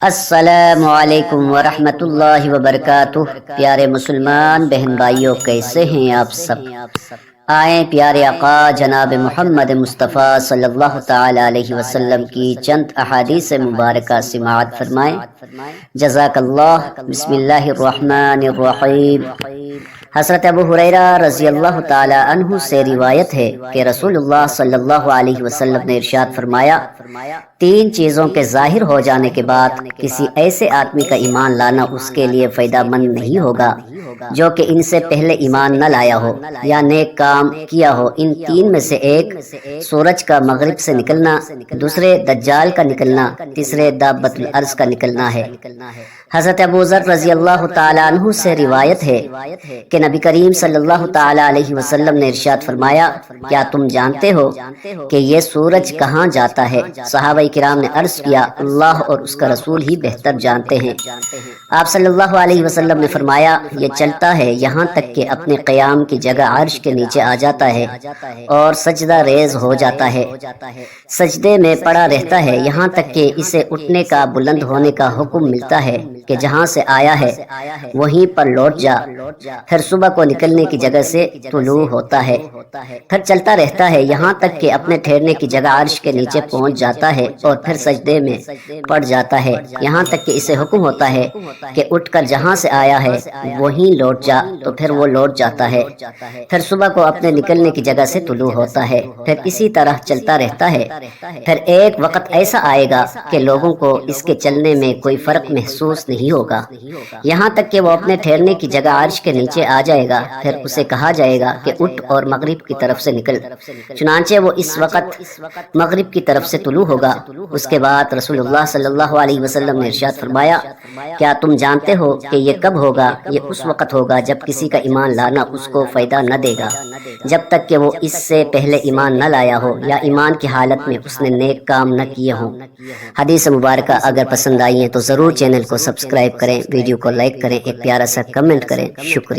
السلام علیکم ورحمۃ اللہ وبرکاتہ۔ پیارے مسلمان بہن بھائیوں، کیسے ہیں آپ سب؟ آئیں پیارے آقا جناب محمد مصطفیٰ صلی اللہ تعالی علیہ وسلم کی چند احادیث مبارکہ سماعت فرمائیں۔ جزاک اللہ۔ بسم اللہ الرحمن الرحیم۔ حضرت ابو ہریرہ رضی اللہ تعالی عنہ سے روایت ہے کہ رسول اللہ صلی اللہ علیہ وسلم نے ارشاد فرمایا، تین چیزوں کے ظاہر ہو جانے کے بعد کسی ایسے آدمی کا ایمان لانا اس کے لیے فائدہ مند نہیں ہوگا جو کہ ان سے پہلے ایمان نہ لایا ہو یا نیک کام کیا ہو۔ ان تین میں سے ایک سورج کا مغرب سے نکلنا، دوسرے دجال کا نکلنا، تیسرے دابۃ الارض کا نکلنا ہے۔ حضرت ابو ذر رضی اللہ تعالی عنہ سے روایت ہے کہ نبی کریم صلی اللہ تعالی علیہ وسلم نے ارشاد فرمایا، کیا تم جانتے ہو کہ یہ سورج کہاں جاتا ہے؟ صحابہ کرام نے عرض کیا، اللہ اور اس کا رسول ہی بہتر جانتے ہیں۔ آپ صلی اللہ علیہ وسلم نے فرمایا، یہ چلتا ہے یہاں تک کہ اپنے قیام کی جگہ عرش کے نیچے آ جاتا ہے اور سجدہ ریز ہو جاتا ہے، سجدے میں پڑا رہتا ہے یہاں تک کہ اسے اٹھنے کا، بلند ہونے کا حکم ملتا ہے کہ جہاں سے آیا ہے وہیں پر لوٹ جا۔ پھر صبح کو نکلنے کی جگہ سے طلوع ہوتا ہے، پھر چلتا رہتا ہے یہاں تک کہ اپنے ٹھہرنے کی جگہ عرش کے نیچے پہنچ جاتا ہے اور پھر سجدے میں پڑ جاتا ہے یہاں تک کہ اسے حکم ہوتا ہے کہ اٹھ کر جہاں سے آیا ہے وہیں لوٹ جا، تو پھر وہ لوٹ جاتا ہے۔ پھر صبح کو اپنے نکلنے کی جگہ سے طلوع ہوتا ہے، پھر اسی طرح چلتا رہتا ہے۔ پھر ایک وقت ایسا آئے گا کہ لوگوں کو اس کے چلنے میں کوئی فرق محسوس نہیں ہوگا یہاں تک کہ وہ اپنے ٹھہرنے کی جگہ عرش کے نیچے آ جائے گا۔ پھر اسے کہا جائے گا کہ اٹھ اور مغرب کی طرف سے نکل، چنانچہ وہ اس وقت مغرب کی طرف سے طلوع ہوگا۔ اس کے بعد رسول اللہ صلی اللہ علیہ وسلم نے ارشاد فرمایا، کیا تم جانتے ہو کہ یہ کب ہوگا؟ یہ اس وقت ہوگا جب کسی کا ایمان لانا اس کو فائدہ نہ دے گا جب تک کہ وہ اس سے پہلے ایمان نہ لایا ہو یا ایمان کی حالت میں اس نے نیک کام نہ کیے ہوں۔ حدیث مبارکہ اگر پسند آئی ہے تو ضرور چینل کو سبسکرائب کریں، ویڈیو کو لائک کریں، ایک پیارا سا کمنٹ کریں۔ شکریہ۔